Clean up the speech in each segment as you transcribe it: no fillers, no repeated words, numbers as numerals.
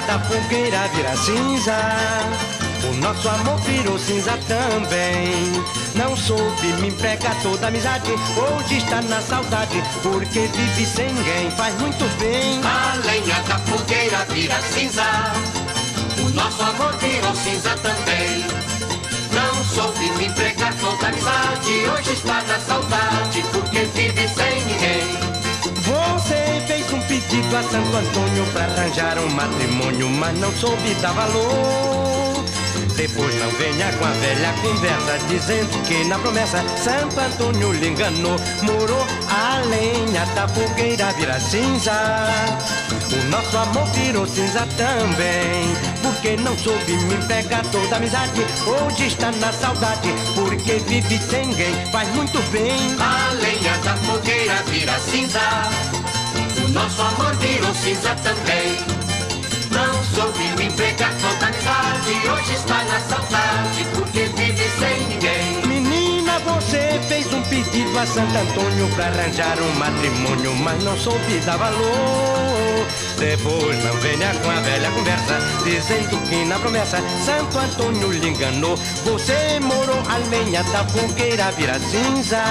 da fogueira vira cinza. O nosso amor virou cinza também. Não soube me empregar toda amizade. Hoje está na saudade, porque vive sem ninguém. Faz muito bem. A lenha da fogueira vira cinza. O nosso amor virou cinza também. Não soube me empregar toda amizade. Hoje está na saudade, porque vive sem ninguém. Você fez um pedido a Santo Antônio pra arranjar um matrimônio, mas não soube dar valor. Depois não venha com a velha conversa, dizendo que na promessa Santo Antônio lhe enganou. Morou a lenha da fogueira vira cinza. O nosso amor virou cinza também, porque não soube me pegar toda amizade. Hoje está na saudade, porque vive sem ninguém. Faz muito bem. A lenha da fogueira vira cinza. O nosso amor virou cinza também. Não soube me empregar toda amizade. Hoje está na saudade, porque vive sem ninguém. Menina, você fez um pedido a Santo Antônio pra arranjar um matrimônio, mas não soube dar valor. Depois não venha com a velha conversa, dizendo que na promessa Santo Antônio lhe enganou. Você morou a lenha da fogueira vira cinza.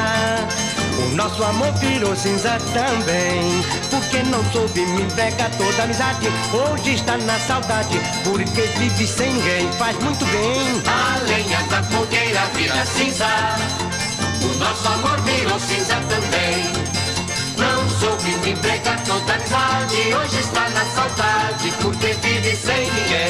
O nosso amor virou cinza também, porque não soube me empregar toda amizade. Hoje está na saudade, porque vive sem ninguém. Faz muito bem. A lenha da fogueira vira cinza. O nosso amor virou cinza também. Não soube me empregar toda amizade. Hoje está na saudade, porque vive sem ninguém.